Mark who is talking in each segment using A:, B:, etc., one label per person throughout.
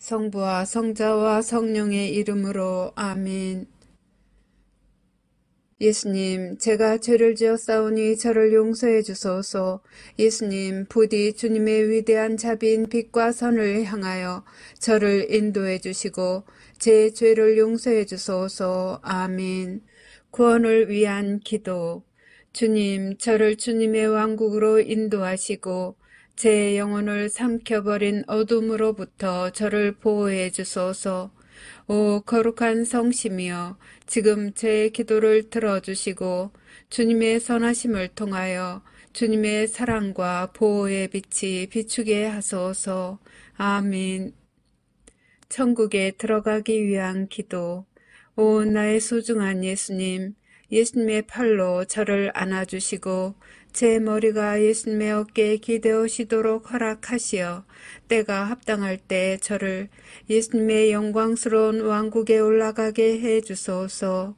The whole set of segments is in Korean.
A: 성부와 성자와 성령의 이름으로 아멘. 예수님, 제가 죄를 지었사오니 저를 용서해 주소서. 예수님, 부디 주님의 위대한 자비인 빛과 선을 향하여 저를 인도해 주시고 제 죄를 용서해 주소서. 아멘. 구원을 위한 기도. 주님, 저를 주님의 왕국으로 인도하시고 제 영혼을 삼켜버린 어둠으로부터 저를 보호해 주소서. 오 거룩한 성심이여, 지금 제 기도를 들어주시고 주님의 선하심을 통하여 주님의 사랑과 보호의 빛이 비추게 하소서. 아멘. 천국에 들어가기 위한 기도. 오 나의 소중한 예수님, 예수님의 팔로 저를 안아주시고 제 머리가 예수님의 어깨에 기대어시도록 허락하시어 때가 합당할 때 저를 예수님의 영광스러운 왕국에 올라가게 해주소서.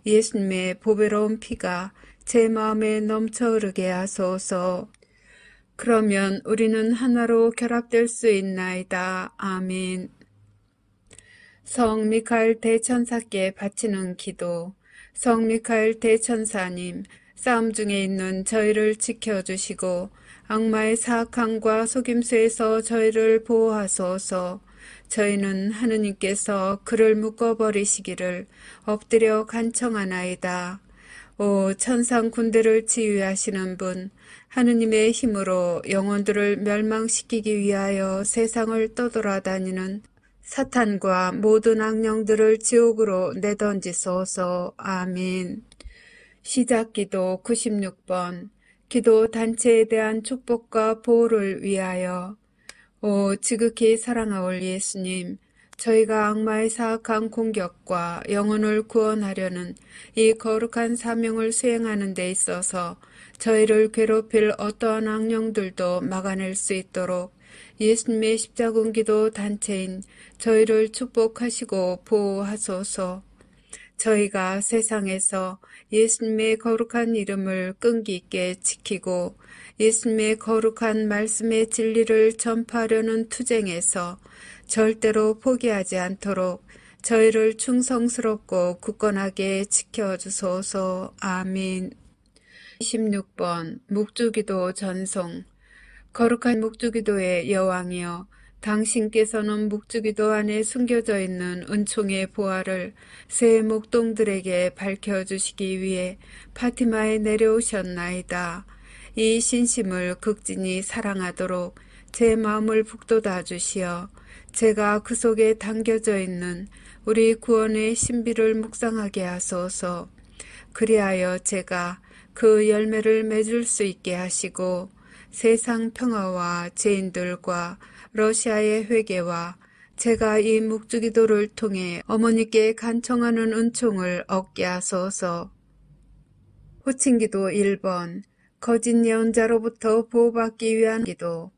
A: 예수님의 보배로운 피가 제 마음에 넘쳐 흐르게 하소서. 그러면 우리는 하나로 결합될 수 있나이다. 아멘. 성 미카엘 대천사께 바치는 기도. 성 미카엘 대천사님, 싸움 중에 있는 저희를 지켜주시고 악마의 사악함과 속임수에서 저희를 보호하소서. 저희는 하느님께서 그를 묶어버리시기를 엎드려 간청하나이다. 오 천상 군대를 지휘하시는 분, 하느님의 힘으로 영혼들을 멸망시키기 위하여 세상을 떠돌아다니는 사탄과 모든 악령들을 지옥으로 내던지소서. 아멘. 시작기도 96번. 기도 단체에 대한 축복과 보호를 위하여. 오 지극히 사랑하올 예수님, 저희가 악마의 사악한 공격과 영혼을 구원하려는 이 거룩한 사명을 수행하는 데 있어서 저희를 괴롭힐 어떠한 악령들도 막아낼 수 있도록 예수님의 십자군기도 단체인 저희를 축복하시고 보호하소서. 저희가 세상에서 예수님의 거룩한 이름을 끈기 있게 지키고 예수님의 거룩한 말씀의 진리를 전파하려는 투쟁에서 절대로 포기하지 않도록 저희를 충성스럽고 굳건하게 지켜주소서. 아멘. 26번 묵주기도 전송. 거룩한 묵주기도의 여왕이여, 당신께서는 묵주기도 안에 숨겨져 있는 은총의 보화를 새 목동들에게 밝혀주시기 위해 파티마에 내려오셨나이다. 이 신심을 극진히 사랑하도록 제 마음을 북돋아 주시어 제가 그 속에 담겨져 있는 우리 구원의 신비를 묵상하게 하소서. 그리하여 제가 그 열매를 맺을 수 있게 하시고 세상 평화와 죄인들과 러시아의 회개와 제가 이 묵주기도를 통해 어머니께 간청하는 은총을 얻게 하소서. 호칭기도 1번. 거짓 예언자로부터 보호받기 위한 기도.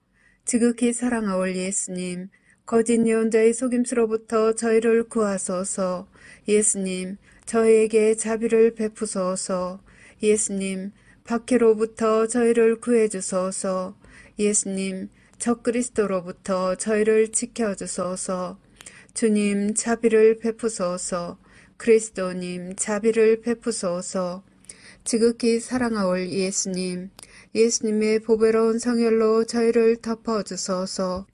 A: 지극히 사랑하올 예수님, 거짓 예언자의 속임수로부터 저희를 구하소서. 예수님, 저희에게 자비를 베푸소서. 예수님, 박해로부터 저희를 구해주소서. 예수님, 적그리스도로부터 저희를 지켜주소서. 주님, 자비를 베푸소서. 그리스도님, 자비를 베푸소서. 지극히 사랑하올 예수님, 예수님의 보배로운 성혈로 저희를 덮어주소서.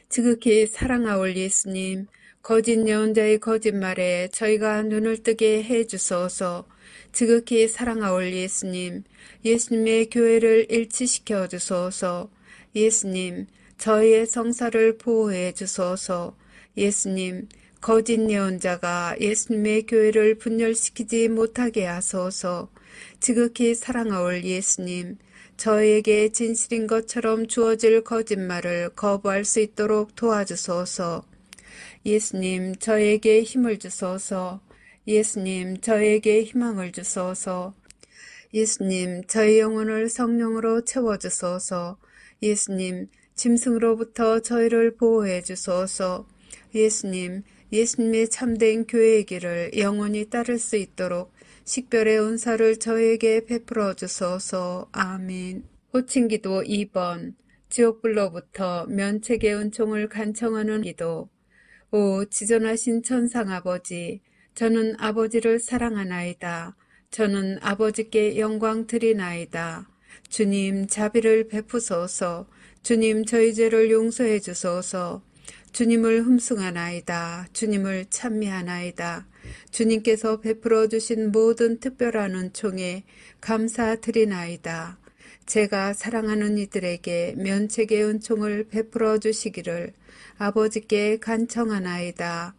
A: 지극히 사랑하올 예수님, 거짓 예언자의 거짓말에 저희가 눈을 뜨게 해주소서. 지극히 사랑하올 예수님, 예수님의 교회를 일치시켜 주소서. 예수님, 저희의 성사를 보호해 주소서. 예수님, 거짓 예언자가 예수님의 교회를 분열시키지 못하게 하소서. 지극히 사랑하올 예수님, 저희에게 진실인 것처럼 주어질 거짓말을 거부할 수 있도록 도와주소서. 예수님, 저에게 힘을 주소서. 예수님, 저에게 희망을 주소서. 예수님, 저희 영혼을 성령으로 채워주소서. 예수님, 짐승으로부터 저희를 보호해 주소서. 예수님, 예수님의 참된 교회의 길을 영원히 따를 수 있도록 식별의 은사를 저에게 베풀어 주소서. 아멘. 호칭기도 2번. 지옥불로부터 면책의 은총을 간청하는 기도. 오 지존하신 천상 아버지, 저는 아버지를 사랑하나이다. 저는 아버지께 영광 드리나이다. 주님 자비를 베푸소서. 주님 저희 죄를 용서해 주소서. 주님을 흠숭하나이다. 주님을 찬미하나이다. 주님께서 베풀어 주신 모든 특별한 은총에 감사드리나이다. 제가 사랑하는 이들에게 면책의 은총을 베풀어 주시기를 아버지께 간청하나이다.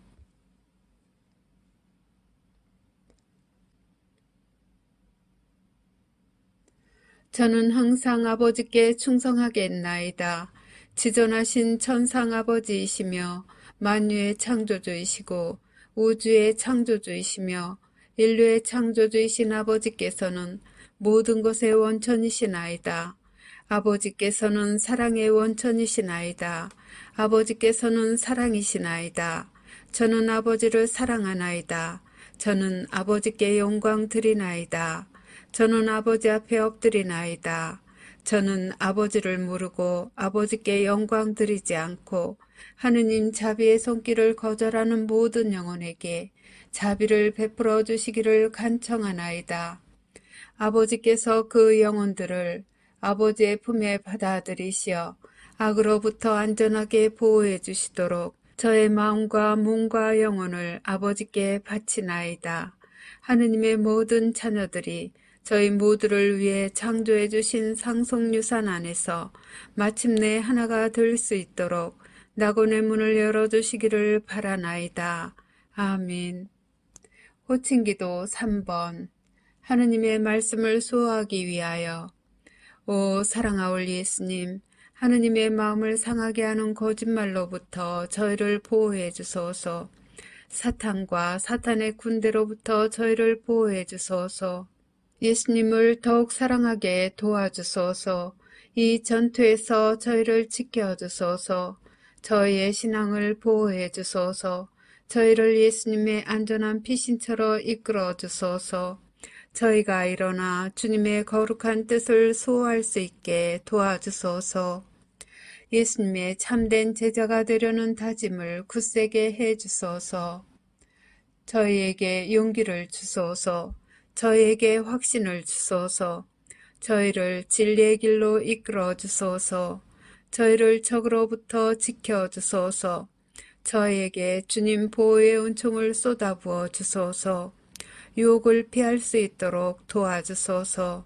A: 저는 항상 아버지께 충성하겠나이다. 지존하신 천상 아버지이시며 만유의 창조주이시고 우주의 창조주이시며 인류의 창조주이신 아버지께서는 모든 것의 원천이시나이다. 아버지께서는 사랑의 원천이시나이다. 아버지께서는 사랑이시나이다. 저는 아버지를 사랑하나이다. 저는 아버지께 영광 드리나이다. 저는 아버지 앞에 엎드리나이다. 저는 아버지를 모르고 아버지께 영광 드리지 않고 하느님 자비의 손길을 거절하는 모든 영혼에게 자비를 베풀어 주시기를 간청하나이다. 아버지께서 그 영혼들을 아버지의 품에 받아들이시어 악으로부터 안전하게 보호해 주시도록 저의 마음과 몸과 영혼을 아버지께 바치나이다. 하느님의 모든 자녀들이 저희 모두를 위해 창조해 주신 상속유산 안에서 마침내 하나가 될 수 있도록 낙원의 문을 열어주시기를 바라나이다. 아멘. 호칭기도 3번. 하느님의 말씀을 수호하기 위하여. 오 사랑하올 예수님, 하느님의 마음을 상하게 하는 거짓말로부터 저희를 보호해 주소서. 사탄과 사탄의 군대로부터 저희를 보호해 주소서. 예수님을 더욱 사랑하게 도와주소서. 이 전투에서 저희를 지켜주소서. 저희의 신앙을 보호해 주소서. 저희를 예수님의 안전한 피신처로 이끌어 주소서. 저희가 일어나 주님의 거룩한 뜻을 수호할 수 있게 도와주소서. 예수님의 참된 제자가 되려는 다짐을 굳세게 해 주소서. 저희에게 용기를 주소서. 저희에게 확신을 주소서. 저희를 진리의 길로 이끌어 주소서. 저희를 적으로부터 지켜 주소서. 저희에게 주님 보호의 은총을 쏟아부어 주소서. 유혹을 피할 수 있도록 도와주소서.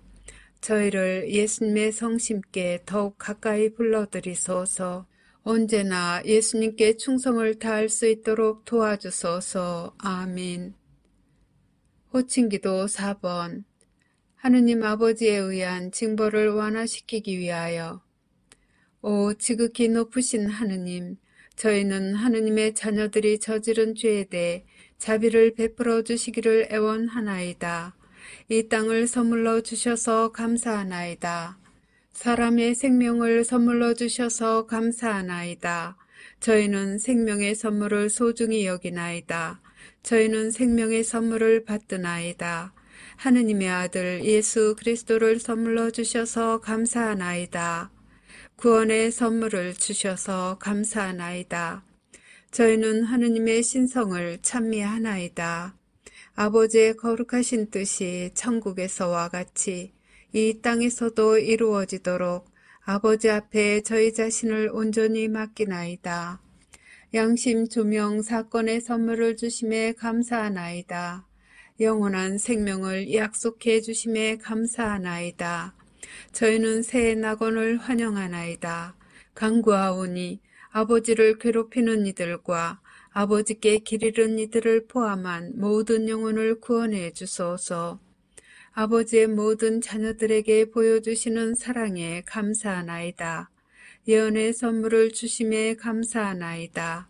A: 저희를 예수님의 성심께 더욱 가까이 불러들이소서. 언제나 예수님께 충성을 다할 수 있도록 도와주소서. 아멘. 호칭기도 4번. 하느님 아버지에 의한 징벌을 완화시키기 위하여. 오 지극히 높으신 하느님, 저희는 하느님의 자녀들이 저지른 죄에 대해 자비를 베풀어 주시기를 애원하나이다. 이 땅을 선물로 주셔서 감사하나이다. 사람의 생명을 선물로 주셔서 감사하나이다. 저희는 생명의 선물을 소중히 여기나이다. 저희는 생명의 선물을 받드나이다. 하느님의 아들 예수 그리스도를 선물로 주셔서 감사하나이다. 구원의 선물을 주셔서 감사하나이다. 저희는 하느님의 신성을 찬미하나이다. 아버지의 거룩하신 뜻이 천국에서와 같이 이 땅에서도 이루어지도록 아버지 앞에 저희 자신을 온전히 맡기나이다. 양심 조명 사건의 선물을 주심에 감사하나이다. 영원한 생명을 약속해 주심에 감사하나이다. 저희는 새 낙원을 환영하나이다. 간구하오니 아버지를 괴롭히는 이들과 아버지께 길 잃은 이들을 포함한 모든 영혼을 구원해 주소서. 아버지의 모든 자녀들에게 보여주시는 사랑에 감사하나이다. 예언의 선물을 주심에 감사하나이다.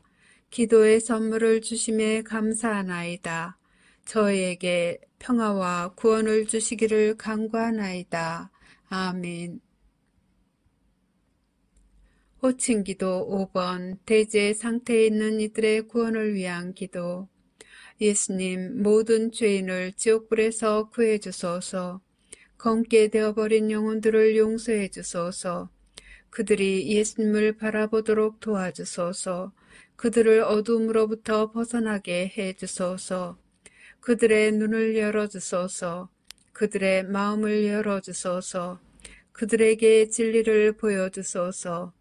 A: 기도의 선물을 주심에 감사하나이다. 저희에게 평화와 구원을 주시기를 간구하나이다. 아멘. 호칭기도 5번. 대제 상태에 있는 이들의 구원을 위한 기도. 예수님, 모든 죄인을 지옥불에서 구해 주소서. 검게 되어버린 영혼들을 용서해 주소서. 그들이 예수님을 바라보도록 도와주소서. 그들을 어둠으로부터 벗어나게 해 주소서. 그들의 눈을 열어주소서. 그들의 마음을 열어주소서. 그들에게 진리를 보여주소서.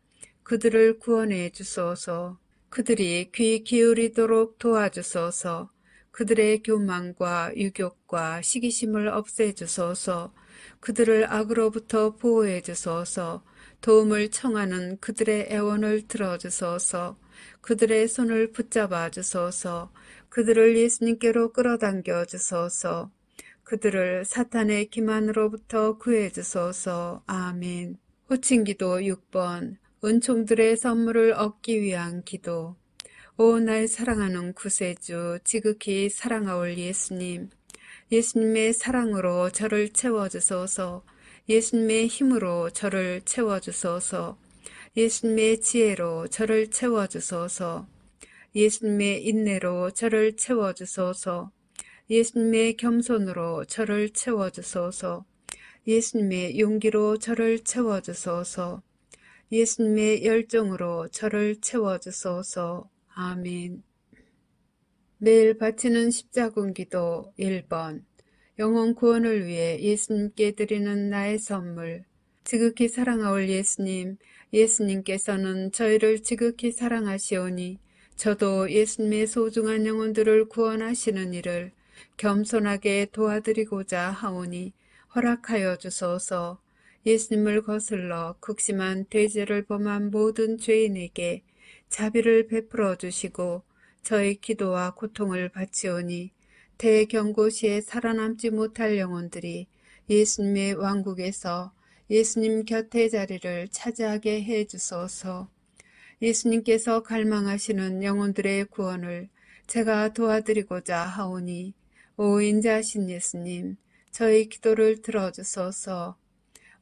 A: 그들을 구원해 주소서. 그들이 귀 기울이도록 도와주소서. 그들의 교만과 유욕과 시기심을 없애주소서. 그들을 악으로부터 보호해 주소서. 도움을 청하는 그들의 애원을 들어주소서. 그들의 손을 붙잡아 주소서. 그들을 예수님께로 끌어당겨 주소서. 그들을 사탄의 기만으로부터 구해 주소서. 아멘. 호칭기도 6번. 은총들의 선물을 얻기 위한 기도. 오, 날 사랑하는 구세주, 지극히 사랑하올 예수님. 예수님의 사랑으로 저를 채워주소서. 예수님의 힘으로 저를 채워주소서. 예수님의 지혜로 저를 채워주소서. 예수님의 인내로 저를 채워주소서. 예수님의 겸손으로 저를 채워주소서. 예수님의 용기로 저를 채워주소서. 예수님의 열정으로 저를 채워주소서. 아멘. 매일 바치는 십자군기도 1번. 영혼 구원을 위해 예수님께 드리는 나의 선물. 지극히 사랑하올 예수님, 예수님께서는 저희를 지극히 사랑하시오니 저도 예수님의 소중한 영혼들을 구원하시는 일을 겸손하게 도와드리고자 하오니 허락하여 주소서. 예수님을 거슬러 극심한 대죄를 범한 모든 죄인에게 자비를 베풀어 주시고 저의 기도와 고통을 바치오니 대경고시에 살아남지 못할 영혼들이 예수님의 왕국에서 예수님 곁의 자리를 차지하게 해 주소서. 예수님께서 갈망하시는 영혼들의 구원을 제가 도와드리고자 하오니 오 인자하신 예수님, 저희 기도를 들어주소서.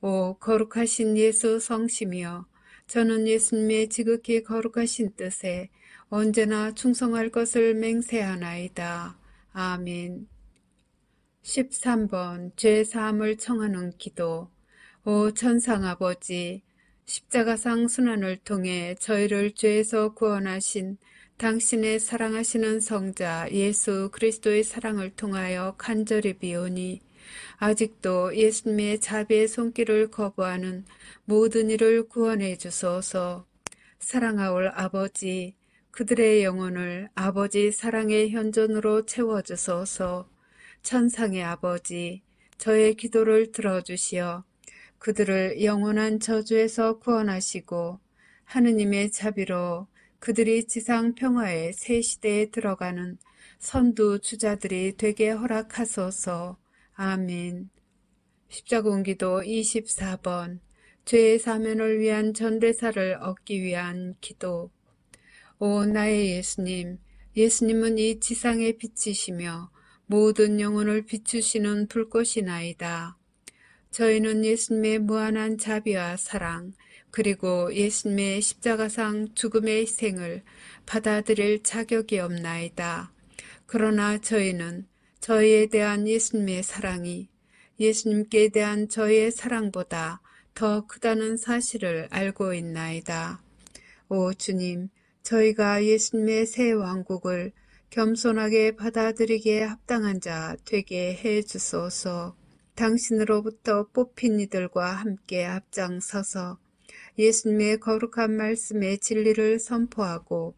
A: 오 거룩하신 예수 성심이여, 저는 예수님의 지극히 거룩하신 뜻에 언제나 충성할 것을 맹세하나이다. 아멘. 13번 죄사함을 청하는 기도. 오 천상아버지, 십자가상 순환을 통해 저희를 죄에서 구원하신 당신의 사랑하시는 성자 예수 그리스도의 사랑을 통하여 간절히 비오니 아직도 예수님의 자비의 손길을 거부하는 모든 이를 구원해 주소서. 사랑하올 아버지, 그들의 영혼을 아버지 사랑의 현존으로 채워주소서. 천상의 아버지, 저의 기도를 들어주시어 그들을 영원한 저주에서 구원하시고 하느님의 자비로 그들이 지상 평화의 새 시대에 들어가는 선두 주자들이 되게 허락하소서. 아멘. 십자군기도 24번. 죄의 사면을 위한 전대사를 얻기 위한 기도. 오 나의 예수님, 예수님은 이 지상의 빛이시며 모든 영혼을 비추시는 불꽃이나이다. 저희는 예수님의 무한한 자비와 사랑, 그리고 예수님의 십자가상 죽음의 희생을 받아들일 자격이 없나이다. 그러나 저희는 저희에 대한 예수님의 사랑이 예수님께 대한 저희의 사랑보다 더 크다는 사실을 알고 있나이다. 오 주님, 저희가 예수님의 새 왕국을 겸손하게 받아들이기에 합당한 자 되게 해 주소서. 당신으로부터 뽑힌 이들과 함께 앞장서서 예수님의 거룩한 말씀의 진리를 선포하고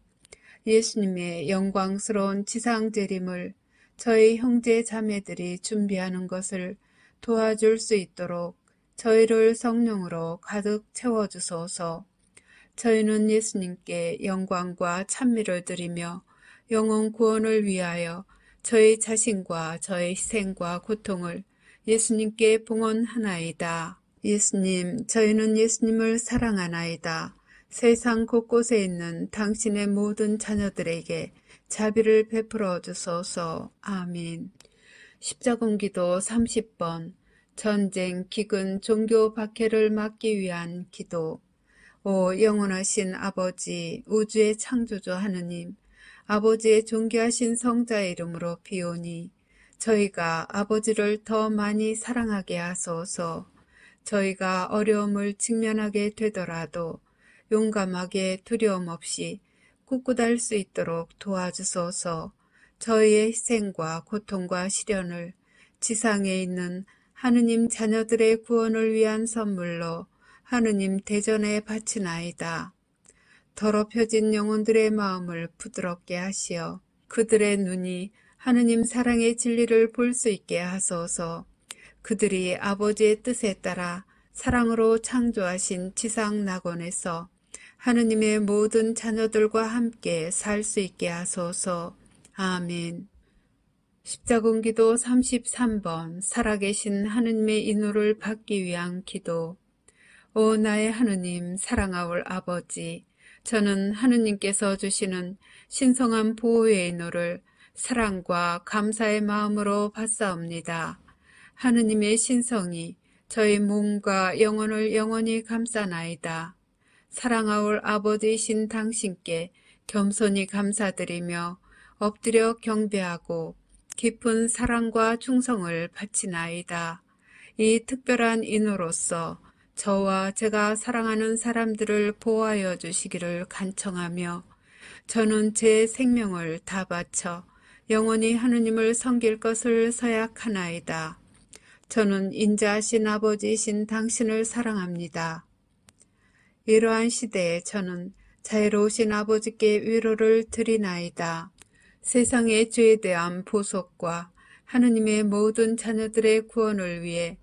A: 예수님의 영광스러운 지상 재림을 저희 형제 자매들이 준비하는 것을 도와줄 수 있도록 저희를 성령으로 가득 채워주소서. 저희는 예수님께 영광과 찬미를 드리며 영혼 구원을 위하여 저희 자신과 저희 희생과 고통을 예수님께 봉헌하나이다. 예수님, 저희는 예수님을 사랑하나이다. 세상 곳곳에 있는 당신의 모든 자녀들에게 자비를 베풀어 주소서. 아멘. 십자군기도 30번. 전쟁, 기근, 종교 박해를 막기 위한 기도. 오 영원하신 아버지, 우주의 창조주 하느님, 아버지의 존귀하신 성자의 이름으로 비오니 저희가 아버지를 더 많이 사랑하게 하소서. 저희가 어려움을 직면하게 되더라도 용감하게 두려움 없이 굳굳할 수 있도록 도와주소서. 저희의 희생과 고통과 시련을 지상에 있는 하느님 자녀들의 구원을 위한 선물로 하느님 대전에 바치나이다. 더럽혀진 영혼들의 마음을 부드럽게 하시어 그들의 눈이 하느님 사랑의 진리를 볼 수 있게 하소서. 그들이 아버지의 뜻에 따라 사랑으로 창조하신 지상 낙원에서 하느님의 모든 자녀들과 함께 살 수 있게 하소서. 아멘. 십자군기도 33번 살아계신 하느님의 인노를 받기 위한 기도. 오 나의 하느님 사랑하올 아버지, 저는 하느님께서 주시는 신성한 보호의 인노를 사랑과 감사의 마음으로 받사옵니다. 하느님의 신성이 저희 몸과 영혼을 영원히 감싸나이다. 사랑하올 아버지이신 당신께 겸손히 감사드리며 엎드려 경배하고 깊은 사랑과 충성을 바치나이다. 이 특별한 인호로서 저와 제가 사랑하는 사람들을 보호하여 주시기를 간청하며 저는 제 생명을 다 바쳐 영원히 하느님을 섬길 것을 서약하나이다. 저는 인자하신 아버지이신 당신을 사랑합니다. 이러한 시대에 저는 자애로우신 아버지께 위로를 드리나이다. 세상의 죄에 대한 보속과 하느님의 모든 자녀들의 구원을 위해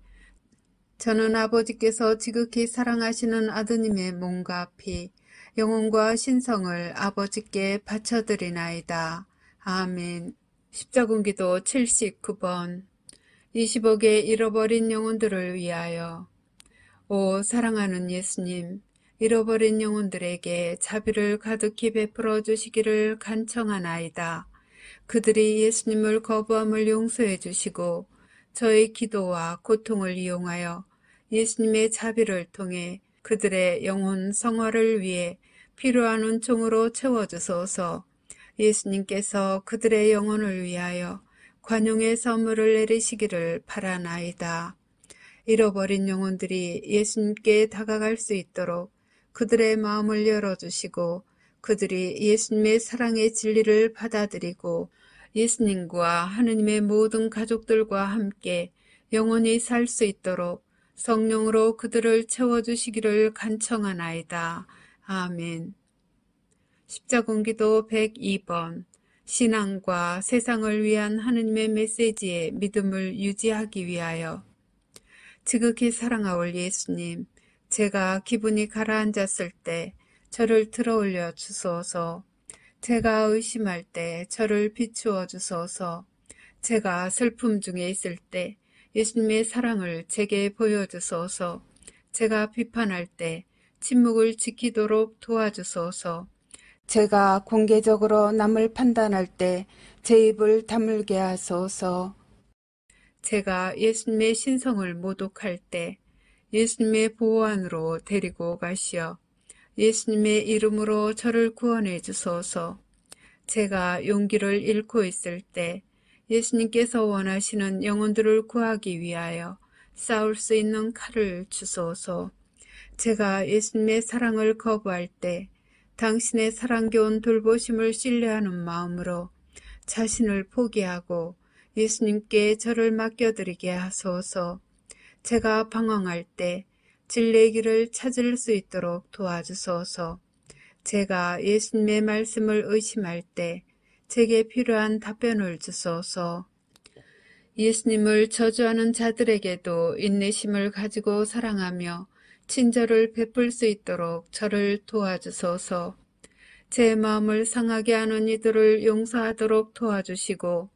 A: 저는 아버지께서 지극히 사랑하시는 아드님의 몸과 피, 영혼과 신성을 아버지께 바쳐드리나이다. 아멘. 십자군기도 79번 20억의 잃어버린 영혼들을 위하여. 오 사랑하는 예수님, 잃어버린 영혼들에게 자비를 가득히 베풀어 주시기를 간청하나이다. 그들이 예수님을 거부함을 용서해 주시고 저의 기도와 고통을 이용하여 예수님의 자비를 통해 그들의 영혼 성화를 위해 필요한 은총으로 채워주소서. 예수님께서 그들의 영혼을 위하여 관용의 선물을 내리시기를 바라나이다. 잃어버린 영혼들이 예수님께 다가갈 수 있도록 그들의 마음을 열어주시고 그들이 예수님의 사랑의 진리를 받아들이고 예수님과 하느님의 모든 가족들과 함께 영원히 살 수 있도록 성령으로 그들을 채워주시기를 간청하나이다. 아멘. 십자군기도 102번 신앙과 세상을 위한 하느님의 메시지에 믿음을 유지하기 위하여. 지극히 사랑하올 예수님, 제가 기분이 가라앉았을 때 저를 들어올려 주소서. 제가 의심할 때 저를 비추어 주소서. 제가 슬픔 중에 있을 때 예수님의 사랑을 제게 보여주소서. 제가 비판할 때 침묵을 지키도록 도와주소서. 제가 공개적으로 남을 판단할 때 제 입을 다물게 하소서. 제가 예수님의 신성을 모독할 때 예수님의 보호 안으로 데리고 가시어 예수님의 이름으로 저를 구원해 주소서. 제가 용기를 잃고 있을 때 예수님께서 원하시는 영혼들을 구하기 위하여 싸울 수 있는 칼을 주소서. 제가 예수님의 사랑을 거부할 때 당신의 사랑겨운 돌보심을 신뢰하는 마음으로 자신을 포기하고 예수님께 저를 맡겨드리게 하소서. 제가 방황할 때 진리의 길을 찾을 수 있도록 도와주소서. 제가 예수님의 말씀을 의심할 때 제게 필요한 답변을 주소서. 예수님을 저주하는 자들에게도 인내심을 가지고 사랑하며 친절을 베풀 수 있도록 저를 도와주소서. 제 마음을 상하게 하는 이들을 용서하도록 도와주시고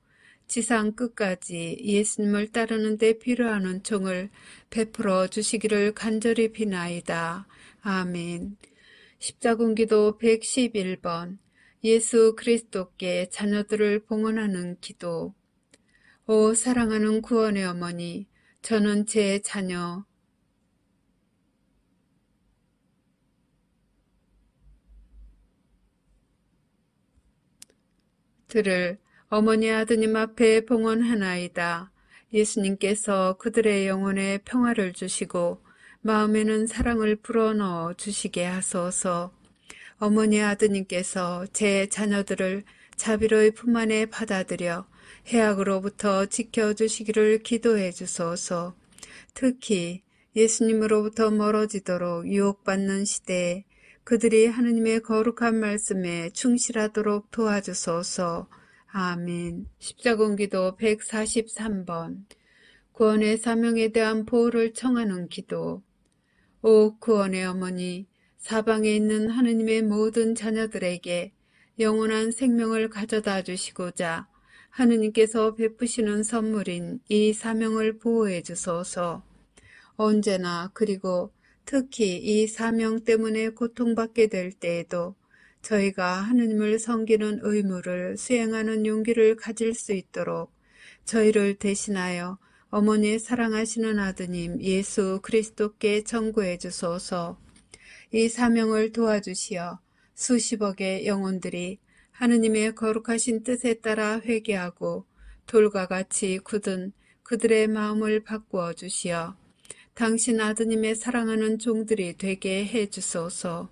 A: 지상 끝까지 예수님을 따르는 데 필요한 은총을 베풀어 주시기를 간절히 비나이다. 아멘. 십자군기도 111번 예수 그리스도께 자녀들을 봉헌하는 기도. 오 사랑하는 구원의 어머니, 저는 제 자녀 들을 어머니 아드님 앞에 봉헌하나이다. 예수님께서 그들의 영혼에 평화를 주시고 마음에는 사랑을 불어넣어 주시게 하소서. 어머니 아드님께서 제 자녀들을 자비로이 품 안에 받아들여 해악으로부터 지켜주시기를 기도해 주소서. 특히 예수님으로부터 멀어지도록 유혹받는 시대에 그들이 하느님의 거룩한 말씀에 충실하도록 도와주소서. 아멘. 십자군기도 143번. 구원의 사명에 대한 보호를 청하는 기도. 오 구원의 어머니, 사방에 있는 하느님의 모든 자녀들에게 영원한 생명을 가져다 주시고자 하느님께서 베푸시는 선물인 이 사명을 보호해 주소서. 언제나 그리고 특히 이 사명 때문에 고통받게 될 때에도 저희가 하느님을 섬기는 의무를 수행하는 용기를 가질 수 있도록 저희를 대신하여 어머니의 사랑하시는 아드님 예수 그리스도께 청구해 주소서. 이 사명을 도와주시어 수십억의 영혼들이 하느님의 거룩하신 뜻에 따라 회개하고 돌과 같이 굳은 그들의 마음을 바꾸어 주시어 당신 아드님의 사랑하는 종들이 되게 해 주소서.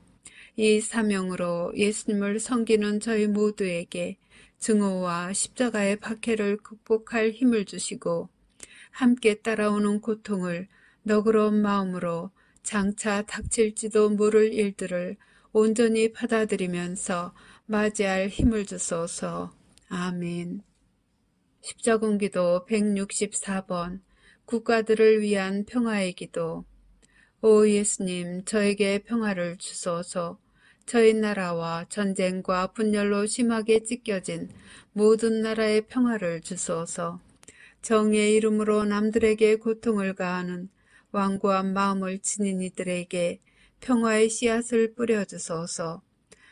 A: 이 사명으로 예수님을 섬기는 저희 모두에게 증오와 십자가의 박해를 극복할 힘을 주시고 함께 따라오는 고통을 너그러운 마음으로 장차 닥칠지도 모를 일들을 온전히 받아들이면서 맞이할 힘을 주소서. 아멘. 십자군기도 164번. 국가들을 위한 평화의 기도. 오 예수님, 저에게 평화를 주소서. 저희 나라와 전쟁과 분열로 심하게 찢겨진 모든 나라의 평화를 주소서. 정의의 이름으로 남들에게 고통을 가하는 완고한 마음을 지닌 이들에게 평화의 씨앗을 뿌려주소서.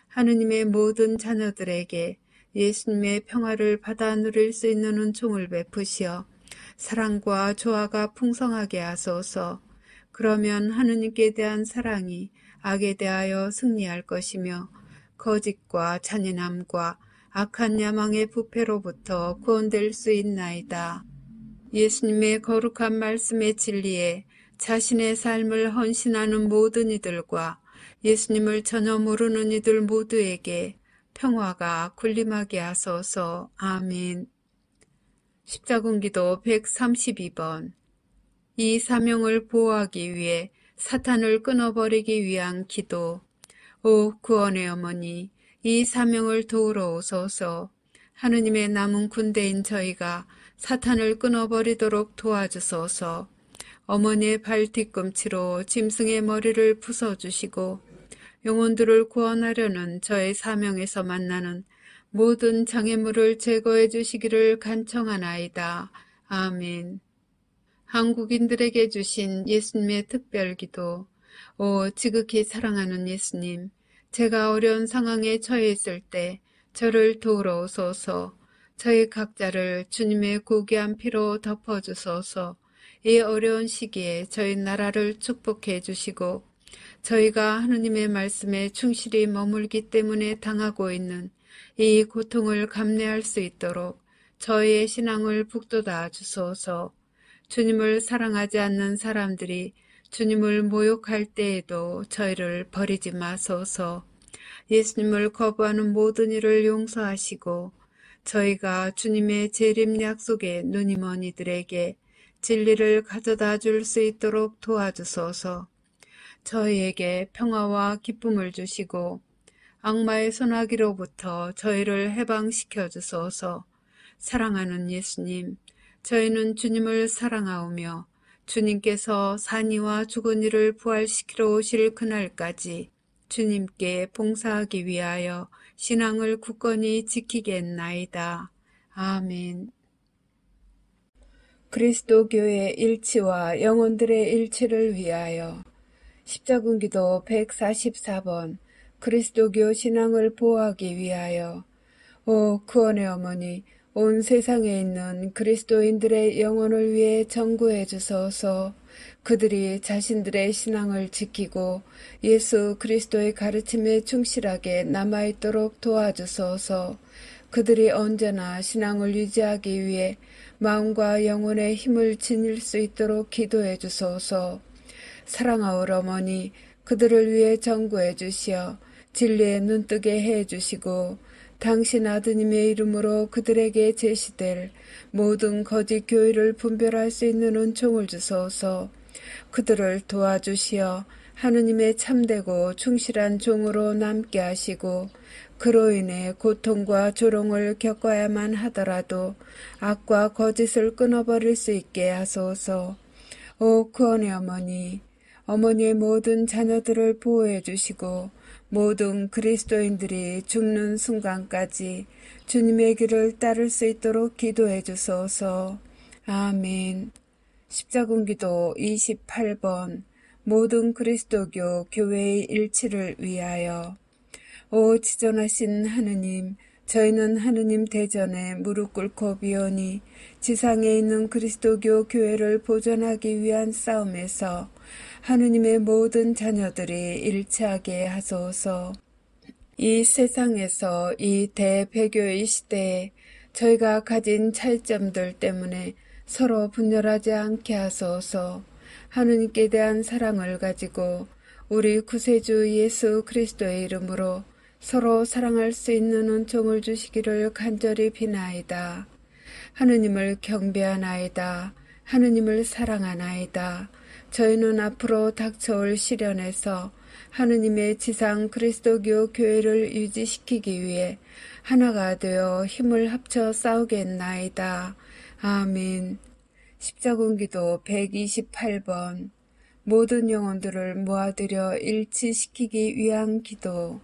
A: 하느님의 모든 자녀들에게 예수님의 평화를 받아 누릴 수 있는 은총을 베푸시어 사랑과 조화가 풍성하게 하소서. 그러면 하느님께 대한 사랑이 악에 대하여 승리할 것이며 거짓과 잔인함과 악한 야망의 부패로부터 구원될 수 있나이다. 예수님의 거룩한 말씀의 진리에 자신의 삶을 헌신하는 모든 이들과 예수님을 전혀 모르는 이들 모두에게 평화가 군림하게 하소서. 아멘. 십자군기도 132번. 이 사명을 보호하기 위해 사탄을 끊어버리기 위한 기도. 오 구원의 어머니, 이 사명을 도우러 오소서. 하느님의 남은 군대인 저희가 사탄을 끊어버리도록 도와주소서. 어머니의 발 뒤꿈치로 짐승의 머리를 부숴주시고 영혼들을 구원하려는 저의 사명에서 만나는 모든 장애물을 제거해 주시기를 간청하나이다. 아멘. 한국인들에게 주신 예수님의 특별기도. 오 지극히 사랑하는 예수님, 제가 어려운 상황에 처해 있을 때 저를 도우러 오소서. 저희 각자를 주님의 고귀한 피로 덮어주소서. 이 어려운 시기에 저희 나라를 축복해 주시고 저희가 하느님의 말씀에 충실히 머물기 때문에 당하고 있는 이 고통을 감내할 수 있도록 저희의 신앙을 북돋아 주소서. 주님을 사랑하지 않는 사람들이 주님을 모욕할 때에도 저희를 버리지 마소서. 예수님을 거부하는 모든 일을 용서하시고 저희가 주님의 재림 약속에 눈이 먼 이들에게 진리를 가져다 줄 수 있도록 도와주소서. 저희에게 평화와 기쁨을 주시고 악마의 손아귀로부터 저희를 해방시켜 주소서. 사랑하는 예수님, 저희는 주님을 사랑하오며 주님께서 산이와 죽은 이를 부활시키러 오실 그날까지 주님께 봉사하기 위하여 신앙을 굳건히 지키겠나이다. 아멘. 그리스도교의 일치와 영혼들의 일치를 위하여. 십자군기도 144번. 그리스도교 신앙을 보호하기 위하여. 오 구원의 어머니, 온 세상에 있는 그리스도인들의 영혼을 위해 청구해 주소서. 그들이 자신들의 신앙을 지키고 예수 그리스도의 가르침에 충실하게 남아있도록 도와주소서. 그들이 언제나 신앙을 유지하기 위해 마음과 영혼의 힘을 지닐 수 있도록 기도해 주소서. 사랑하올 어머니, 그들을 위해 청구해 주시어 진리에 눈뜨게 해주시고 당신 아드님의 이름으로 그들에게 제시될 모든 거짓 교의를 분별할 수 있는 은총을 주소서. 그들을 도와주시어 하느님의 참되고 충실한 종으로 남게 하시고 그로 인해 고통과 조롱을 겪어야만 하더라도 악과 거짓을 끊어버릴 수 있게 하소서. 오 구원의 어머니, 어머니의 모든 자녀들을 보호해 주시고 모든 그리스도인들이 죽는 순간까지 주님의 길을 따를 수 있도록 기도해 주소서. 아멘. 십자군기도 28번 모든 그리스도교 교회의 일치를 위하여. 오 지존하신 하느님, 저희는 하느님 대전에 무릎 꿇고 비오니 지상에 있는 그리스도교 교회를 보존하기 위한 싸움에서 하느님의 모든 자녀들이 일치하게 하소서. 이 세상에서 이 대배교의 시대에 저희가 가진 차이점들 때문에 서로 분열하지 않게 하소서. 하느님께 대한 사랑을 가지고 우리 구세주 예수 그리스도의 이름으로 서로 사랑할 수 있는 은총을 주시기를 간절히 비나이다. 하느님을 경배하나이다. 하느님을 사랑하나이다. 저희는 앞으로 닥쳐올 시련에서 하느님의 지상 그리스도교 교회를 유지시키기 위해 하나가 되어 힘을 합쳐 싸우겠나이다. 아멘. 십자군기도 128번 모든 영혼들을 모아들여 일치시키기 위한 기도.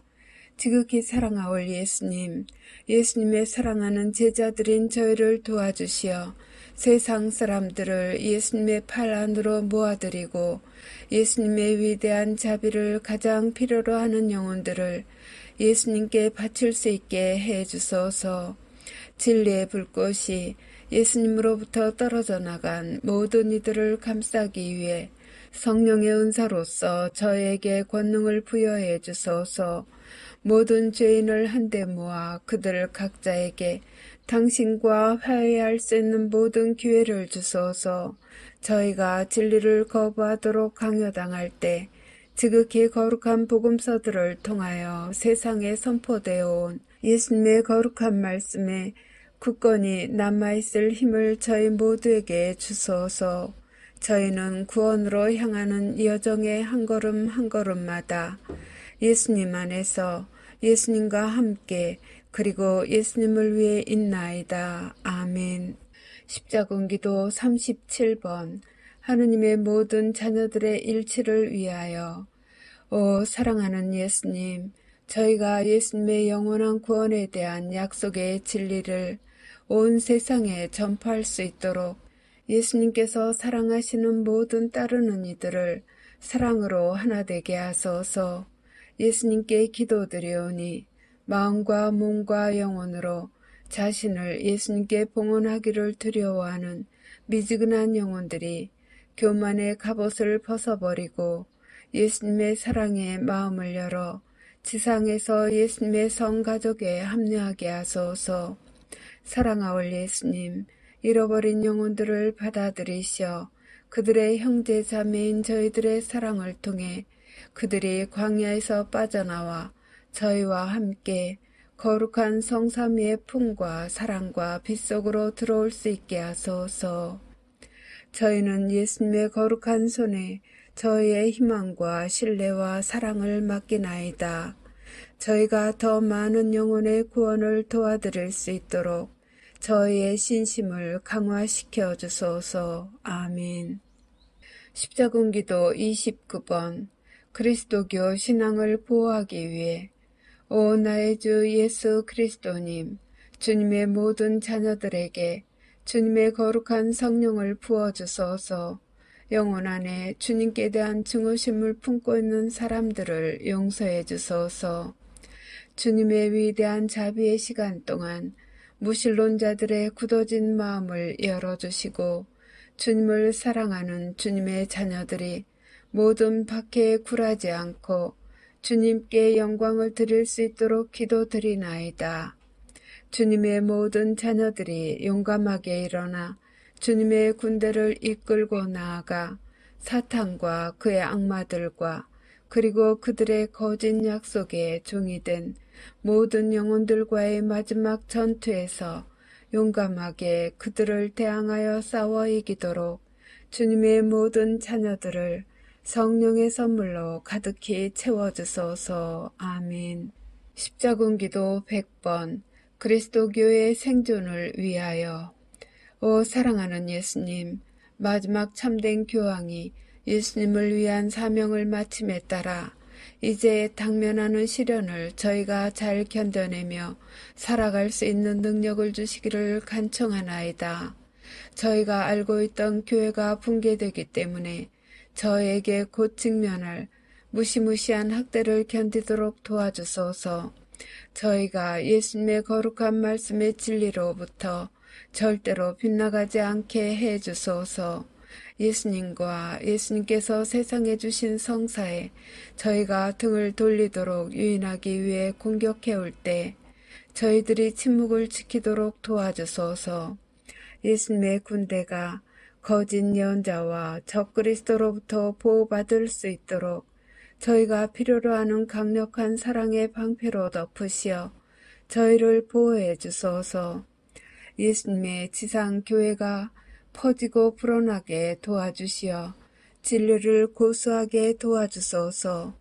A: 지극히 사랑하올 예수님, 예수님의 사랑하는 제자들인 저희를 도와주시어 세상 사람들을 예수님의 팔 안으로 모아들이고 예수님의 위대한 자비를 가장 필요로 하는 영혼들을 예수님께 바칠 수 있게 해주소서. 진리의 불꽃이 예수님으로부터 떨어져 나간 모든 이들을 감싸기 위해 성령의 은사로서 저에게 권능을 부여해 주소서. 모든 죄인을 한데 모아 그들 각자에게 당신과 화해할 수 있는 모든 기회를 주소서. 저희가 진리를 거부하도록 강요당할 때 지극히 거룩한 복음서들을 통하여 세상에 선포되어 온 예수님의 거룩한 말씀에 굳건히 남아있을 힘을 저희 모두에게 주소서. 저희는 구원으로 향하는 여정의 한 걸음 한 걸음마다 예수님 안에서 예수님과 함께 그리고 예수님을 위해 있나이다. 아멘. 십자군기도 37번 하느님의 모든 자녀들의 일치를 위하여. 오 사랑하는 예수님, 저희가 예수님의 영원한 구원에 대한 약속의 진리를 온 세상에 전파할 수 있도록 예수님께서 사랑하시는 모든 따르는 이들을 사랑으로 하나 되게 하소서. 예수님께 기도드리오니 마음과 몸과 영혼으로 자신을 예수님께 봉헌하기를 두려워하는 미지근한 영혼들이 교만의 갑옷을 벗어버리고 예수님의 사랑에 마음을 열어 지상에서 예수님의 성가족에 합류하게 하소서. 사랑하올 예수님, 잃어버린 영혼들을 받아들이시어 그들의 형제 자매인 저희들의 사랑을 통해 그들이 광야에서 빠져나와 저희와 함께 거룩한 성삼위의 품과 사랑과 빛 속으로 들어올 수 있게 하소서. 저희는 예수님의 거룩한 손에 저희의 희망과 신뢰와 사랑을 맡기나이다. 저희가 더 많은 영혼의 구원을 도와드릴 수 있도록 저희의 신심을 강화시켜 주소서. 아멘. 십자군기도 29번 그리스도교 신앙을 보호하기 위해. 오 나의 주 예수 그리스도님, 주님의 모든 자녀들에게 주님의 거룩한 성령을 부어주소서. 영혼 안에 주님께 대한 증오심을 품고 있는 사람들을 용서해 주소서. 주님의 위대한 자비의 시간 동안 무신론자들의 굳어진 마음을 열어주시고 주님을 사랑하는 주님의 자녀들이 모든 박해에 굴하지 않고 주님께 영광을 드릴 수 있도록 기도드리나이다. 주님의 모든 자녀들이 용감하게 일어나 주님의 군대를 이끌고 나아가 사탄과 그의 악마들과 그리고 그들의 거짓 약속에 종이 된 모든 영혼들과의 마지막 전투에서 용감하게 그들을 대항하여 싸워 이기도록 주님의 모든 자녀들을 성령의 선물로 가득히 채워주소서. 아멘. 십자군기도 100번 그리스도교의 생존을 위하여. 오 사랑하는 예수님, 마지막 참된 교황이 예수님을 위한 사명을 마침에 따라 이제 당면하는 시련을 저희가 잘 견뎌내며 살아갈 수 있는 능력을 주시기를 간청하나이다. 저희가 알고 있던 교회가 붕괴되기 때문에 저에게 곧 직면할 무시무시한 학대를 견디도록 도와주소서. 저희가 예수님의 거룩한 말씀의 진리로부터 절대로 빗나가지 않게 해주소서. 예수님과 예수님께서 세상에 주신 성사에 저희가 등을 돌리도록 유인하기 위해 공격해올 때 저희들이 침묵을 지키도록 도와주소서. 예수님의 군대가 거짓 예언자와 적그리스도로부터 보호받을 수 있도록 저희가 필요로 하는 강력한 사랑의 방패로 덮으시어 저희를 보호해 주소서. 예수님의 지상교회가 퍼지고 불어나게 도와주시어 진리를 고수하게 도와주소서.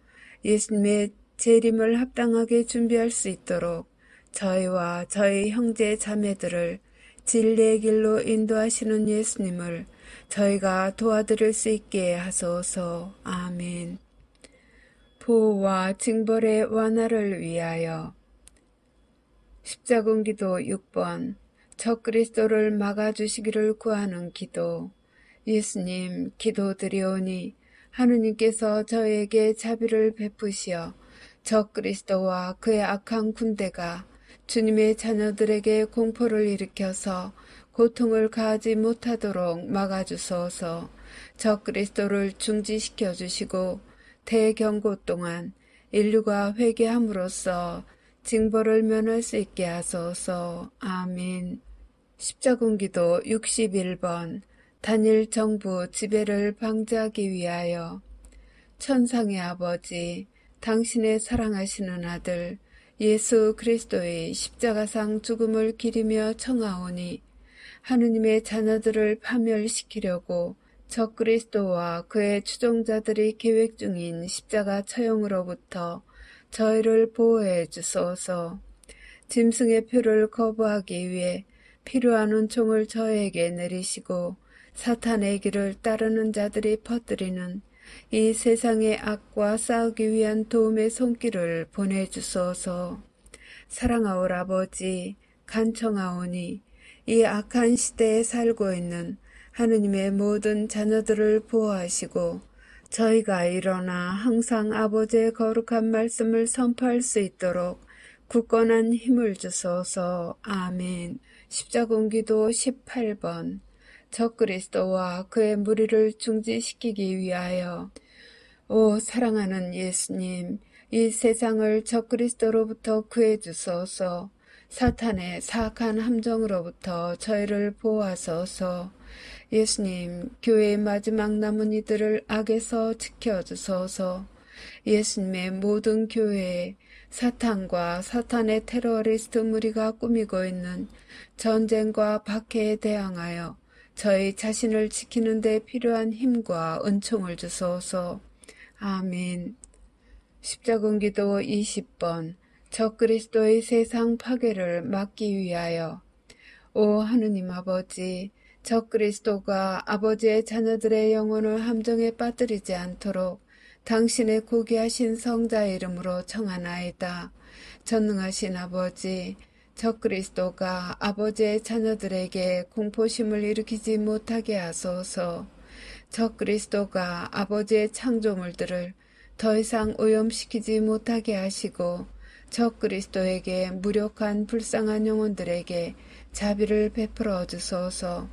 A: 예수님의 재림을 합당하게 준비할 수 있도록 저희와 저희 형제 자매들을 진리의 길로 인도하시는 예수님을 저희가 도와드릴 수 있게 하소서. 아멘. 보호와 징벌의 완화를 위하여. 십자군기도 6번 적그리스도를 막아주시기를 구하는 기도. 예수님, 기도드리오니 하느님께서 저에게 자비를 베푸시어 적그리스도와 그의 악한 군대가 주님의 자녀들에게 공포를 일으켜서 고통을 가하지 못하도록 막아주소서. 적그리스도를 중지시켜 주시고 대경고 동안 인류가 회개함으로써 징벌을 면할 수 있게 하소서. 아멘. 십자군기도 61번 단일 정부 지배를 방지하기 위하여. 천상의 아버지, 당신의 사랑하시는 아들 예수 그리스도의 십자가상 죽음을 기리며 청하오니 하느님의 자녀들을 파멸시키려고 적그리스도와 그의 추종자들이 계획 중인 십자가 처형으로부터 저희를 보호해 주소서. 짐승의 표를 거부하기 위해 필요한 은총을 저에게 내리시고 사탄의 길을 따르는 자들이 퍼뜨리는 이 세상의 악과 싸우기 위한 도움의 손길을 보내주소서. 사랑하올 아버지, 간청하오니 이 악한 시대에 살고 있는 하느님의 모든 자녀들을 보호하시고 저희가 일어나 항상 아버지의 거룩한 말씀을 선포할 수 있도록 굳건한 힘을 주소서. 아멘. 십자군기도 18번 적그리스도와 그의 무리를 중지시키기 위하여. 오 사랑하는 예수님, 이 세상을 적그리스도로부터 구해 주소서. 사탄의 사악한 함정으로부터 저희를 보호하소서. 예수님, 교회의 마지막 남은 이들을 악에서 지켜주소서. 예수님의 모든 교회에 사탄과 사탄의 테러리스트 무리가 꾸미고 있는 전쟁과 박해에 대항하여 저희 자신을 지키는 데 필요한 힘과 은총을 주소서. 아멘. 십자군기도 20번 적그리스도의 세상 파괴를 막기 위하여. 오 하느님 아버지, 적그리스도가 아버지의 자녀들의 영혼을 함정에 빠뜨리지 않도록 당신의 고귀하신 성자의 이름으로 청하나이다. 전능하신 아버지, 적그리스도가 아버지의 자녀들에게 공포심을 일으키지 못하게 하소서. 적그리스도가 아버지의 창조물들을 더 이상 오염시키지 못하게 하시고 적그리스도에게 무력한 불쌍한 영혼들에게 자비를 베풀어 주소서.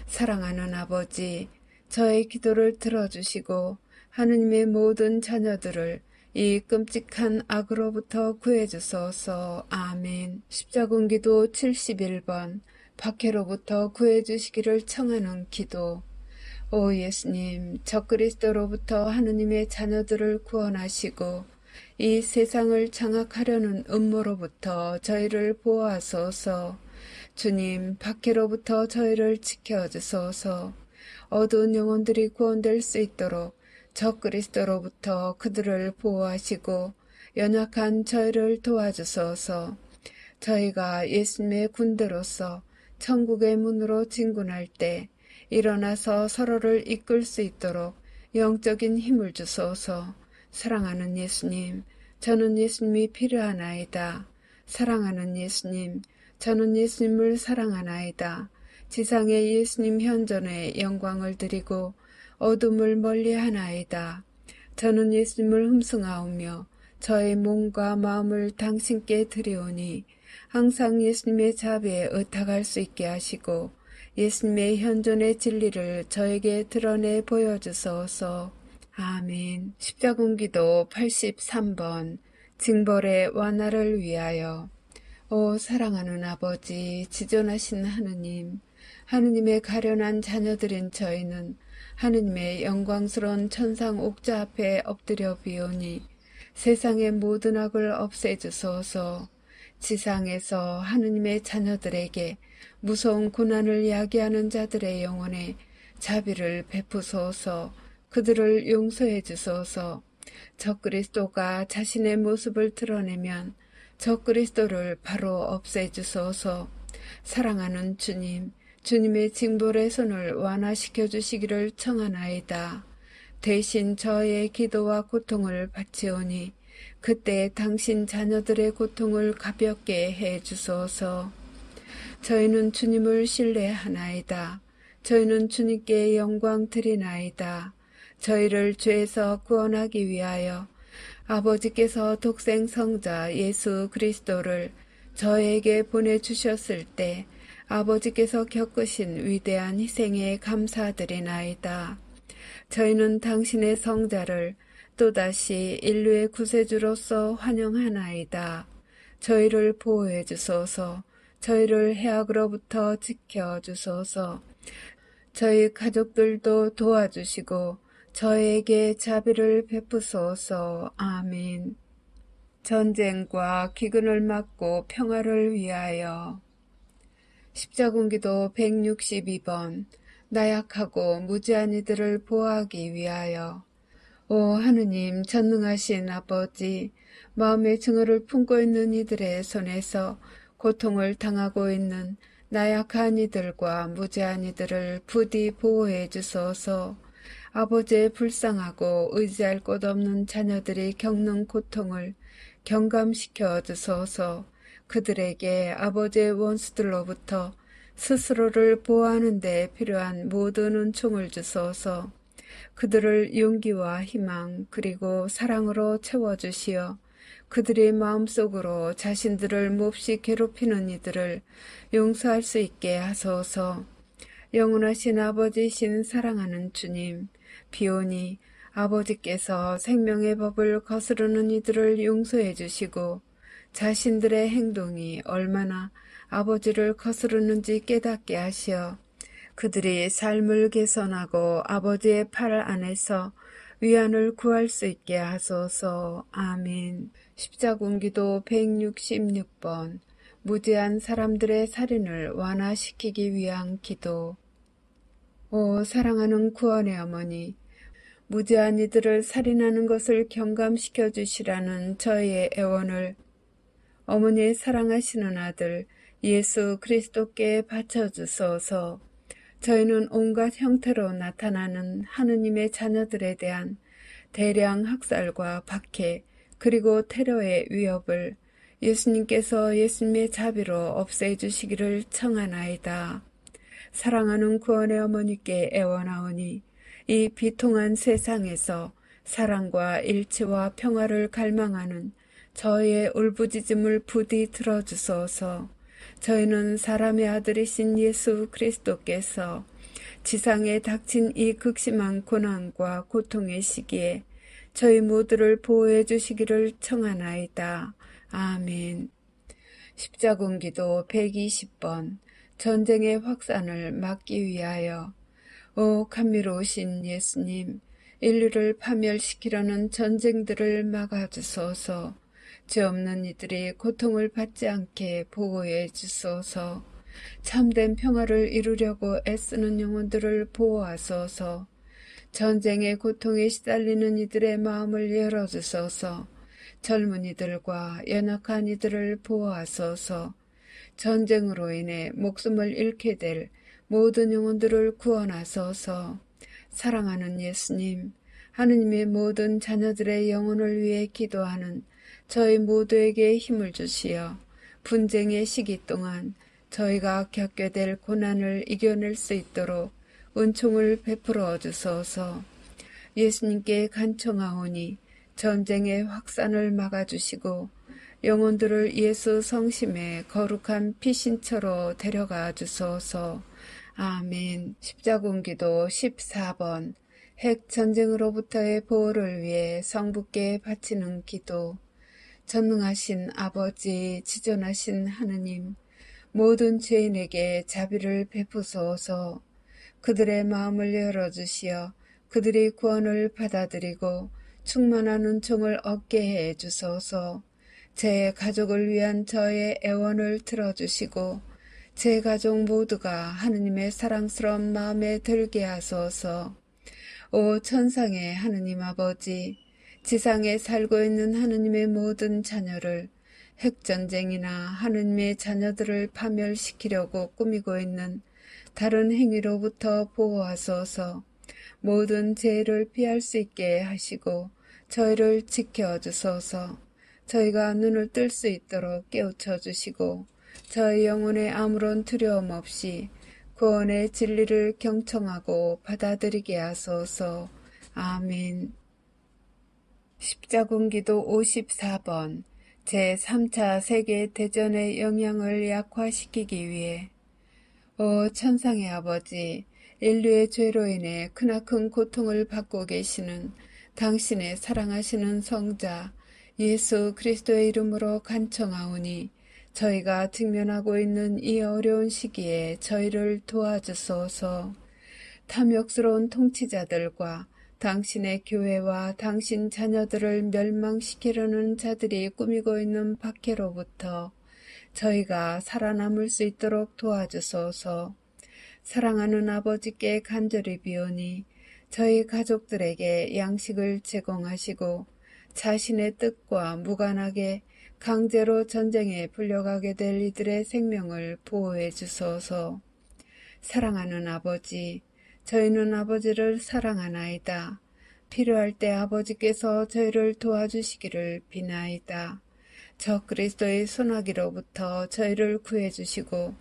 A: 사랑하는 아버지, 저의 기도를 들어주시고 하느님의 모든 자녀들을 이 끔찍한 악으로부터 구해주소서. 아멘. 십자군기도 71번 박해로부터 구해주시기를 청하는 기도. 오 예수님, 적그리스도로부터 하느님의 자녀들을 구원하시고 이 세상을 장악하려는 음모로부터 저희를 보호하소서. 주님, 박해로부터 저희를 지켜주소서. 어두운 영혼들이 구원될 수 있도록 적그리스도로부터 그들을 보호하시고 연약한 저희를 도와주소서. 저희가 예수님의 군대로서 천국의 문으로 진군할 때 일어나서 서로를 이끌 수 있도록 영적인 힘을 주소서. 사랑하는 예수님, 저는 예수님이 필요하나이다. 사랑하는 예수님, 저는 예수님을 사랑하나이다. 지상의 예수님 현존에 영광을 드리고 어둠을 멀리하나이다. 저는 예수님을 흠숭하오며 저의 몸과 마음을 당신께 드리오니 항상 예수님의 자비에 의탁할 수 있게 하시고 예수님의 현존의 진리를 저에게 드러내 보여주소서. 아멘. 십자군기도 83번 징벌의 완화를 위하여. 오 사랑하는 아버지, 지존하신 하느님, 하느님의 가련한 자녀들인 저희는 하느님의 영광스러운 천상 옥좌 앞에 엎드려 비오니 세상의 모든 악을 없애주소서. 지상에서 하느님의 자녀들에게 무서운 고난을 야기하는 자들의 영혼에 자비를 베푸소서. 그들을 용서해 주소서. 적그리스도가 자신의 모습을 드러내면 적그리스도를 바로 없애주소서. 사랑하는 주님, 주님의 징벌의 손을 완화시켜 주시기를 청하나이다. 대신 저의 기도와 고통을 바치오니 그때 당신 자녀들의 고통을 가볍게 해 주소서. 저희는 주님을 신뢰하나이다. 저희는 주님께 영광 드리나이다. 저희를 죄에서 구원하기 위하여 아버지께서 독생 성자 예수 그리스도를 저에게 보내주셨을 때 아버지께서 겪으신 위대한 희생에 감사드리나이다. 저희는 당신의 성자를 또다시 인류의 구세주로서 환영하나이다. 저희를 보호해 주소서. 저희를 해악으로부터 지켜주소서. 저희 가족들도 도와주시고 저에게 자비를 베푸소서. 아멘. 전쟁과 기근을 막고 평화를 위하여. 십자군기도 162번 나약하고 무지한 이들을 보호하기 위하여. 오 하느님, 전능하신 아버지, 마음의 증오를 품고 있는 이들의 손에서 고통을 당하고 있는 나약한 이들과 무지한 이들을 부디 보호해 주소서. 아버지의 불쌍하고 의지할 곳 없는 자녀들이 겪는 고통을 경감시켜 주소서. 그들에게 아버지의 원수들로부터 스스로를 보호하는 데 필요한 모든 은총을 주소서. 그들을 용기와 희망 그리고 사랑으로 채워주시어 그들의 마음속으로 자신들을 몹시 괴롭히는 이들을 용서할 수 있게 하소서. 영원하신 아버지신 사랑하는 주님, 비오니 아버지께서 생명의 법을 거스르는 이들을 용서해 주시고 자신들의 행동이 얼마나 아버지를 거스르는지 깨닫게 하시어 그들이 삶을 개선하고 아버지의 팔 안에서 위안을 구할 수 있게 하소서. 아멘. 십자군기도 166번 무지한 사람들의 살인을 완화시키기 위한 기도. 오 사랑하는 구원의 어머니, 무지한 이들을 살인하는 것을 경감시켜 주시라는 저희의 애원을 어머니의 사랑하시는 아들 예수 그리스도께 바쳐주소서. 저희는 온갖 형태로 나타나는 하느님의 자녀들에 대한 대량 학살과 박해 그리고 테러의 위협을 예수님께서 예수님의 자비로 없애주시기를 청하나이다. 사랑하는 구원의 어머니께 애원하오니 이 비통한 세상에서 사랑과 일치와 평화를 갈망하는 저희의 울부짖음을 부디 들어주소서. 저희는 사람의 아들이신 예수 그리스도께서 지상에 닥친 이 극심한 고난과 고통의 시기에 저희 모두를 보호해 주시기를 청하나이다. 아멘. 십자군기도 120번 전쟁의 확산을 막기 위하여. 오 감미로우신 예수님, 인류를 파멸시키려는 전쟁들을 막아주소서. 죄 없는 이들이 고통을 받지 않게 보호해 주소서. 참된 평화를 이루려고 애쓰는 영혼들을 보호하소서. 전쟁의 고통에 시달리는 이들의 마음을 열어주소서. 젊은이들과 연약한 이들을 보호하소서. 전쟁으로 인해 목숨을 잃게 될 모든 영혼들을 구원하소서. 사랑하는 예수님, 하느님의 모든 자녀들의 영혼을 위해 기도하는 저희 모두에게 힘을 주시어 분쟁의 시기 동안 저희가 겪게 될 고난을 이겨낼 수 있도록 은총을 베풀어 주소서. 예수님께 간청하오니 전쟁의 확산을 막아주시고 영혼들을 예수 성심의 거룩한 피신처로 데려가 주소서. 아멘. 십자군기도 14번 핵전쟁으로부터의 보호를 위해 성부께 바치는 기도. 전능하신 아버지, 지존하신 하느님, 모든 죄인에게 자비를 베푸소서. 그들의 마음을 열어주시어 그들이 구원을 받아들이고 충만한 은총을 얻게 해 주소서. 제 가족을 위한 저의 애원을 들어주시고 제 가족 모두가 하느님의 사랑스러운 마음에 들게 하소서. 오 천상의 하느님 아버지, 지상에 살고 있는 하느님의 모든 자녀를 핵전쟁이나 하느님의 자녀들을 파멸시키려고 꾸미고 있는 다른 행위로부터 보호하소서. 모든 죄를 피할 수 있게 하시고 저희를 지켜주소서. 저희가 눈을 뜰 수 있도록 깨우쳐 주시고 저희 영혼에 아무런 두려움 없이 구원의 진리를 경청하고 받아들이게 하소서. 아멘. 십자군기도 54번 제3차 세계대전의 영향을 약화시키기 위해 오 천상의 아버지, 인류의 죄로 인해 크나큰 고통을 받고 계시는 당신의 사랑하시는 성자 예수 그리스도의 이름으로 간청하오니 저희가 직면하고 있는 이 어려운 시기에 저희를 도와주소서. 탐욕스러운 통치자들과 당신의 교회와 당신 자녀들을 멸망시키려는 자들이 꾸미고 있는 박해로부터 저희가 살아남을 수 있도록 도와주소서. 사랑하는 아버지께 간절히 비오니 저희 가족들에게 양식을 제공하시고 자신의 뜻과 무관하게 강제로 전쟁에 불려가게 될 이들의 생명을 보호해 주소서. 사랑하는 아버지, 저희는 아버지를 사랑하나이다. 필요할 때 아버지께서 저희를 도와주시기를 비나이다. 적 그리스도의 손아귀로부터 저희를 구해주시고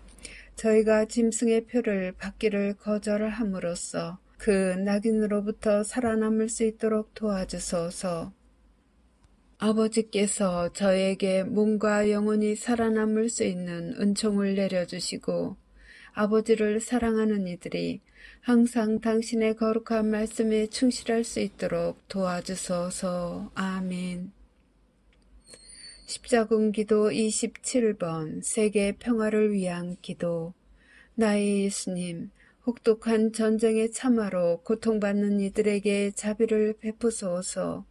A: 저희가 짐승의 표를 받기를 거절함으로써 그 낙인으로부터 살아남을 수 있도록 도와주소서. 아버지께서 저에게 몸과 영혼이 살아남을 수 있는 은총을 내려주시고 아버지를 사랑하는 이들이 항상 당신의 거룩한 말씀에 충실할 수 있도록 도와주소서. 아멘. 십자군기도 27번 세계 평화를 위한 기도. 나의 예수님, 혹독한 전쟁의 참화로 고통받는 이들에게 자비를 베푸소서.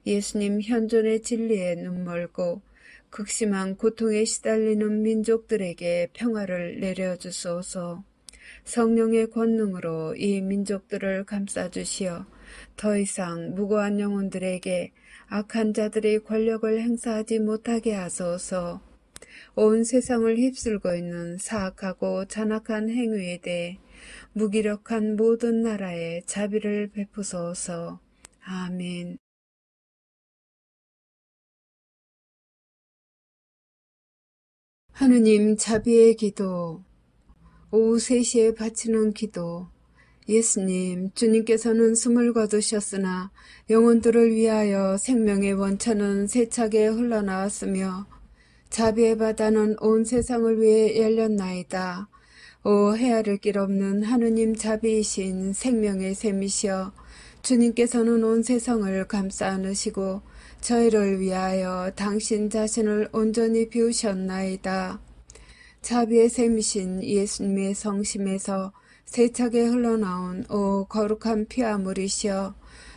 A: 예수님 현존의 진리에 눈멀고 극심한 고통에 시달리는 민족들에게 평화를 내려주소서. 성령의 권능으로 이 민족들을 감싸주시어 더 이상 무고한 영혼들에게 악한 자들이 권력을 행사하지 못하게 하소서. 온 세상을 휩쓸고 있는 사악하고 잔악한 행위에 대해 무기력한 모든 나라에 자비를 베푸소서. 아멘. 하느님 자비의 기도. 오후 3시에 바치는 기도. 예수님, 주님께서는 숨을 거두셨으나 영혼들을 위하여 생명의 원천은 세차게 흘러나왔으며 자비의 바다는 온 세상을 위해 열렸나이다. 오 헤아릴 길 없는 하느님 자비이신 생명의 샘이시여, 주님께서는 온 세상을 감싸 안으시고 저희를 위하여 당신 자신을 온전히 비우셨나이다. 자비의 샘이신 예수님의 성심에서 세차게 흘러나온 오 거룩한 피와 물이시여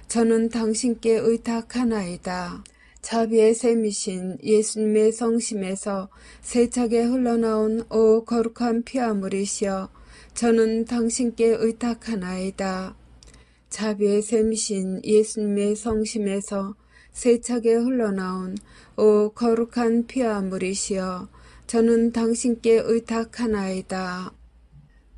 A: 저는 당신께 의탁하나이다. 자비의 샘이신 예수님의 성심에서 세차게 흘러나온 오 거룩한 피와 물이시여 저는 당신께 의탁하나이다. 자비의 샘이신 예수님의 성심에서 세차게 흘러나온 오 거룩한 피와 물이시여 저는 당신께 의탁하나이다.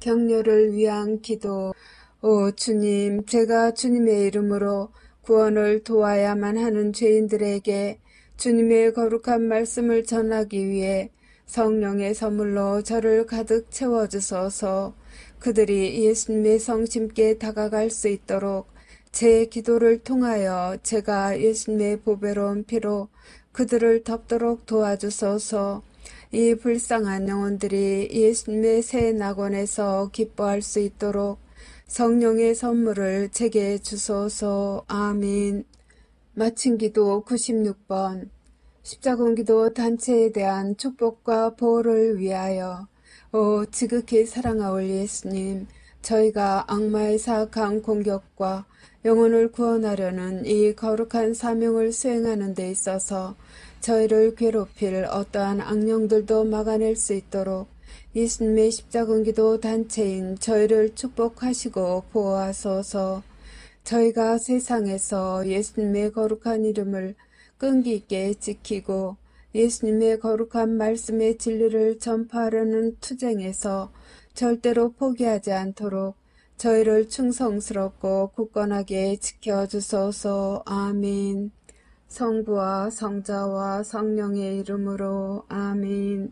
A: 격려를 위한 기도. 오 주님, 제가 주님의 이름으로 구원을 도와야만 하는 죄인들에게 주님의 거룩한 말씀을 전하기 위해 성령의 선물로 저를 가득 채워주소서. 그들이 예수님의 성심께 다가갈 수 있도록 제 기도를 통하여 제가 예수님의 보배로운 피로 그들을 덮도록 도와주소서. 이 불쌍한 영혼들이 예수님의 새 낙원에서 기뻐할 수 있도록 성령의 선물을 제게 주소서. 아멘. 마친 기도 96번. 십자군기도 단체에 대한 축복과 보호를 위하여. 오 지극히 사랑하올 예수님, 저희가 악마의 사악한 공격과 영혼을 구원하려는 이 거룩한 사명을 수행하는 데 있어서 저희를 괴롭힐 어떠한 악령들도 막아낼 수 있도록 예수님의 십자군기도 단체인 저희를 축복하시고 보호하소서. 저희가 세상에서 예수님의 거룩한 이름을 끈기 있게 지키고 예수님의 거룩한 말씀의 진리를 전파하려는 투쟁에서 절대로 포기하지 않도록 저희를 충성스럽고 굳건하게 지켜주소서. 아멘. 성부와 성자와 성령의 이름으로 아멘.